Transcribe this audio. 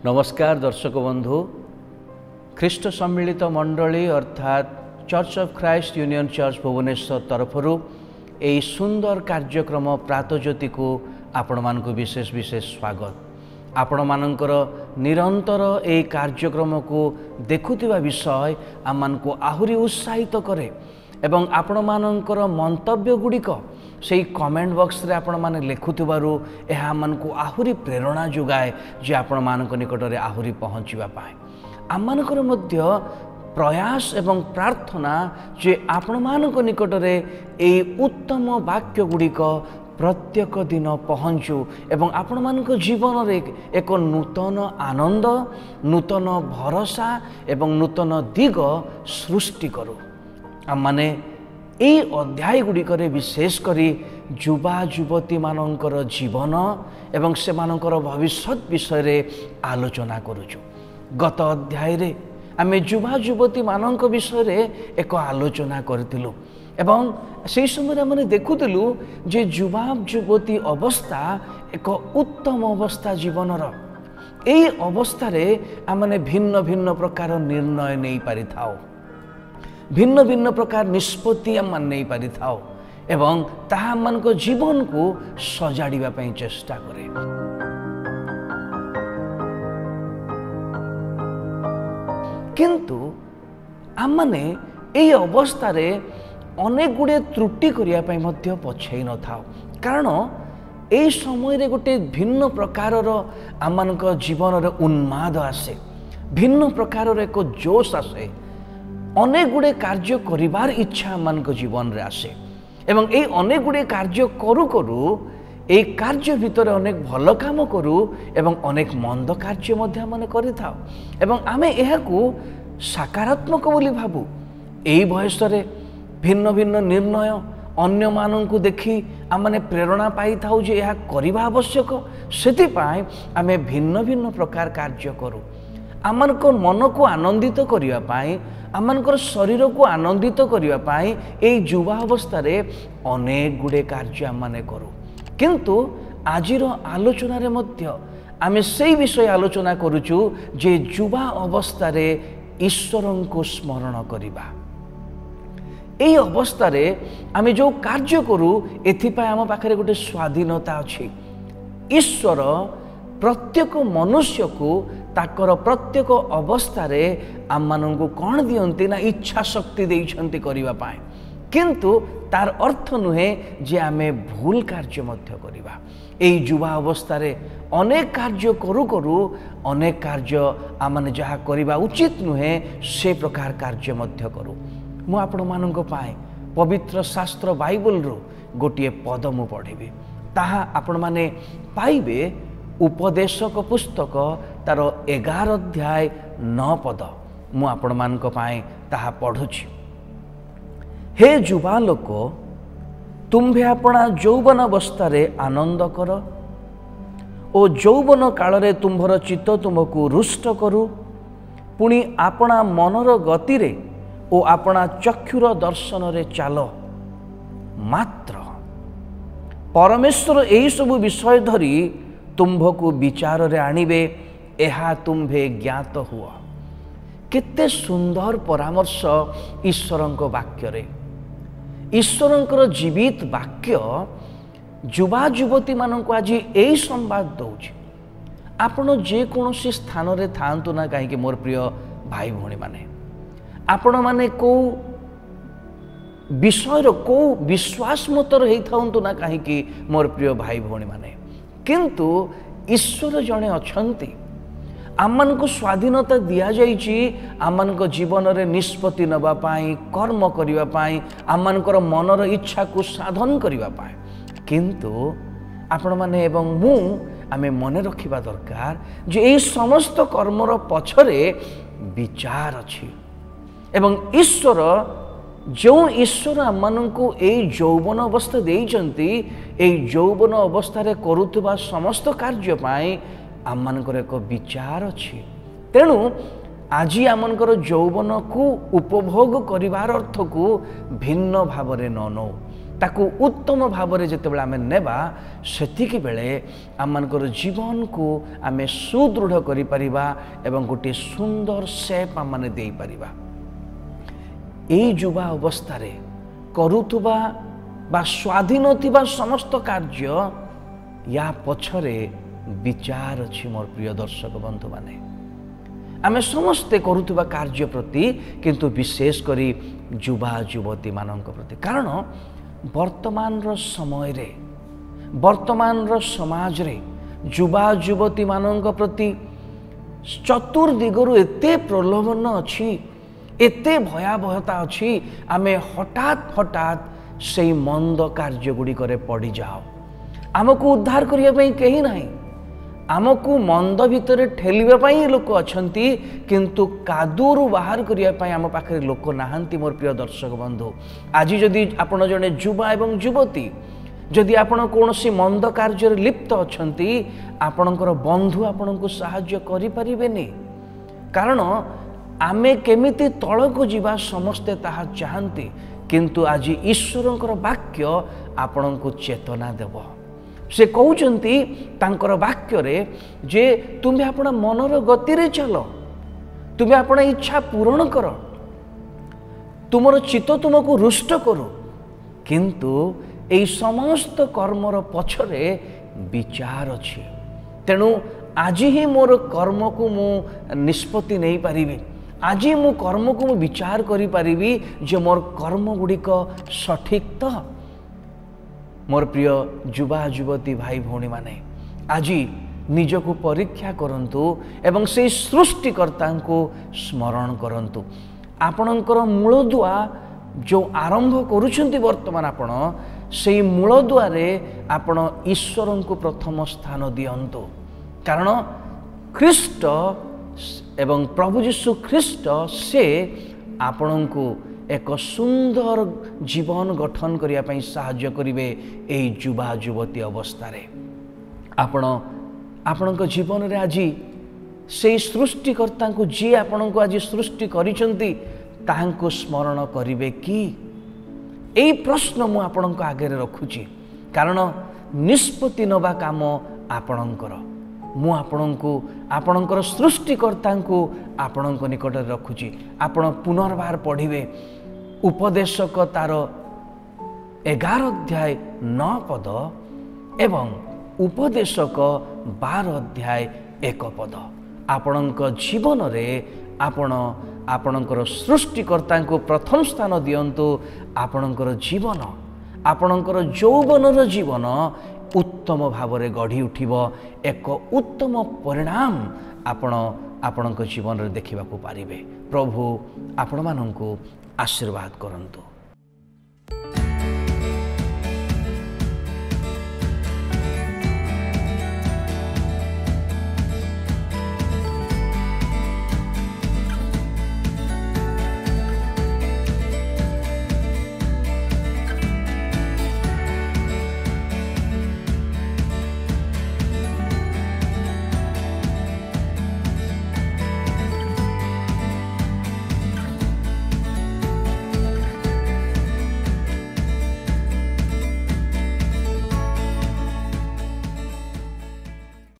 नमस्कार दर्शक बंधु। ख्रीष्ट सम्मिलित मंडली अर्थात church of Christ union church Bhubaneswar तरफरु यही सुंदर कार्यक्रम प्रातज्योति को आपण मानक विशेष विशेष स्वागत। आपण मानकर निरंतर यही कार्यक्रम को देखुथिबा विषय आम मानक आहुरी उत्साहित करे एवं आपण मानकर मंतव्य गुड़िक से कमेंट बॉक्स रे आपण माने लिखुथिबारु एहा मानकु आहुरी प्रेरणा जोगाए जे आपण मानक निकट रे आहुरी पहुँचवा पाए। आम मानकर मध्य प्रयास एवं प्रार्थना जे आपण मानक निकट रे एई उत्तम वाक्य गुड़िक प्रत्येक दिन पहुँचू एवं आपण मानक जीवन रे एक नूतन आनंद, नूतन भरोसा एवं नूतन दिग सृष्टि करू। आम माने यही अध्याय गुड़िक विशेष करी युवा युवती मानकर जीवन एवं से मानकर भविष्य विषय रे आलोचना करुचु। गत अध्याय रे आमे युवा युवती मानक विषय रे एक आलोचना करथिलु एवं से समय आमे देखुथिलु जे युवा युवती अवस्था एक उत्तम अवस्था जीवनर। एई अवस्था रे आमे भिन्न भिन्न प्रकार निर्णय नहीं पारि थाओ, भिन्न भिन्न प्रकार निष्पत्ति आम नहीं पारि थाओ एवं ताहा मानक जीवन को सजाड़िबा पई चेष्टा करे। किंतु आम माने एई अवस्था रे अनेक गुड़े त्रुटि करिया पई मध्य पछै न थाओ, कारण एई समय रे गोटे भिन्न प्रकारर आम मानक जीवन रे उन्माद आसे, भिन्न प्रकारर एक जोश आसे, अनेक गुड़े कार्य करिवार इच्छा मानक जीवन रे आसे एवं ए अनेक गुड़े कार्य करू करू ए कार्य भितर अनेक भल काम करू एवं अनेक मंद कार्य मध्य माने करि थाओ एवं आमे एहाकू सकारात्मक बोली भाबू। एई बयस रे भिन्न भिन्न निर्णय अन्य माननकू देखि आमे प्रेरणा पाई थाउ जे एहा करिबा आवश्यक, सेति पाए आमे भिन्न भिन्न प्रकार कार्य करू। आमनको मन को आनंदित करिवा पाई, आमनकर शरीर को आनंदित करिवा पाई एई युवा अवस्था रे अनेक गुड़े कार्य आमने करू। किंतु आजिर आलोचना रे मध्य आमे सेई विषय आलोचना करूचु जे युवा अवस्था रे ईश्वरन को स्मरण करिबा। एई अवस्था रे आमे जो कार्य करू एथिपाई आम पाखरे गोटे स्वाधीनता अछि। ईश्वर प्रत्येक मनुष्य को ताकर प्रत्येक अवस्था रे आम माननकू कौन दियंती ना इच्छा शक्ति देइछंती करिवा पाए, किंतु तार अर्थ नुहे जे आमे भूल कार्य मध्य करिवा। एई युवा अवस्था रे अनेक कार्य करू करू अनेक कार्य आमने जहा करिवा उचित नुहे से प्रकार कार्य मध्य करू। मु आपण माननक पाए पवित्र शास्त्र बाइबल रो गोटिए पद मु पढ़िबी, ताहा आपण माने पाइबे उपदेशक पुस्तक तार 11 अध्याय 9 पद। मु आपण मानक पाए ताहा पढ़ुछि। हे युवा लोक, तुम्भे अपना यौवन अवस्था रे आनंद कर ओ यौवन काल रे तुम्भर चित्त तुमको रुष्ट करू, पुणी अपना मनर गति रे ओ अपना चक्षुर दर्शन रे चालो। मात्र परमेश्वर एही सब विषय धरी तुम्भको विचार रे आनिबे, एहा तुम्भे ज्ञात हुआ। केते सुंदर परामर्श ईश्वरंक वाक्य रे। ईश्वरंकर जीवित वाक्य युवा युवती मानक आज यही संवाद दौच। आपण जे कोनोसी स्थान रे थांतु ना कहीं मोर प्रिय भाई भौणी माने, आपण माने को विषय को विश्वास मत रही थांतु ना कहीं मोर प्रिय भाई भौणी माने, किंतु ईश्वर जड़े अछंती। आमन को स्वाधीनता दिया जाइछि आमन को जीवन रे निष्पत्ति नबा पाई, कर्म करिवा पाई, आमनकर मनर इच्छा को साधन करिवा पाई। किंतु आपण माने एवं मु आमे मने रखिबा दरकार जे एई समस्त कर्मर पछरे विचार अछि एवं ईश्वर जो ईश्वर आमनकू एई यौवन अवस्था देइचंती, एई यौवन अवस्था रे करूथबा समस्त कार्य पाई आमनकर एक विचार अछि। तेणु आज आमनकर यौवन को उपभोग करिवार अर्थ को भिन्न भाव रे न नो, ताकू उत्तम भाव में जितेबाला आम नेबा सेतिकी बेले आमर जीवन को आम सुदृढ़ करिपरिबा एवं गोटे सुंदर सेप आम माने देई परिबा। एई युवा अवस्था रे करुथुबा बा स्वाधीन थिबा समस्त कार्य या पछरे विचार अछि। मोर प्रिय दर्शक बंधु माने आमे समस्ते करुथुबा कार्य प्रति किंतु विशेष करी युवा युवती मानक प्रति, कारण वर्तमान समय रे वर्तमान समाज रे युवा युवती मानक प्रति चतुर्दिगरु एते प्रलोभन अछि, एते भयावहता अछि, आमे हठात हठात से मंद कार्य गुड़ी करे पड़ी जाओ। आमको उद्धार करिया पई केही नाही, आमको मंद भितर ठेलिबा पई लोक अछंती, किंतु कादूरु बाहर करिया पई आम पाखरे लोक नाहंती। मोर प्रिय दर्शक बंधु, आज जदि आपण जने युवा एवं युवती जदि आपण कोनोसी मंद कार्य लिप्त अछंती, आपणकर बंधु आपणको सहाय्य करि परिबेनी, कारण आमे केमिति तळको जीवा समस्ते ताहा चाहंती, किंतु आज ईश्वरंकर वाक्य आपणको चेतना देव। से कहउचंती तांकर वाक्य रे जे तुम्हें आपण मनर गति रे चलो, तुम्हें आपण इच्छा पूर्ण कर, तुमर चित्त तुमको रुष्ट करू, किंतु एई समस्त कर्मर पछरे विचार अछि। तेणु आज ही मोर कर्म को मु निष्पत्ति नहीं पारिबी, आज मु कर्म को मु विचार करि पारिबी जे मोर कर्म गुड़िक सठिक तो। मोर प्रिय युवा युवती भाई भौणी माने आज निजको परीक्षा करंतु एवं से सृष्टिकर्ता को स्मरण करंतु। आपणकर मूलदुआ जो आरंभ करुछंती वर्तमान आपण से मूलदुआरे आपण ईश्वर को प्रथम स्थान दियंतु, कारण ख्रीष्ट एवं प्रभु यीशु ख्रीष्ट से आपण को एक सुंदर जीवन गठन करिया पई सहाय्य करिवे। ए युवा युवती अवस्था रे आपणक जीवन रे आज से सृष्टिकर्ता को जी आपण को आज सृष्टि करिसंती ताहांको स्मरण करिवे कि? एई प्रश्न मु आपणक आगे रखुची, कारण निष्पत्ति नबा काम आपणकर। मु आपणको आपणकर सृष्टिकर्ता को आपणक निकट रखुची। आपण पुनर्बार पढ़िवे उपदेशक तार 11 अध्याय 9 पद एवं उपदेशक 12 अध्याय 1 पद। आपणक जीवन रे आपणकर सृष्टिकर्ता को प्रथम स्थान दियंतु। आपणकर जीवन आपणकर यौवनर जीवन उत्तम भाव में गढ़ी उठिब, एक उत्तम परिणाम आपणक जीवन में देखा पारिबे। प्रभु आपण मानंकु आशीर्वाद करंतु।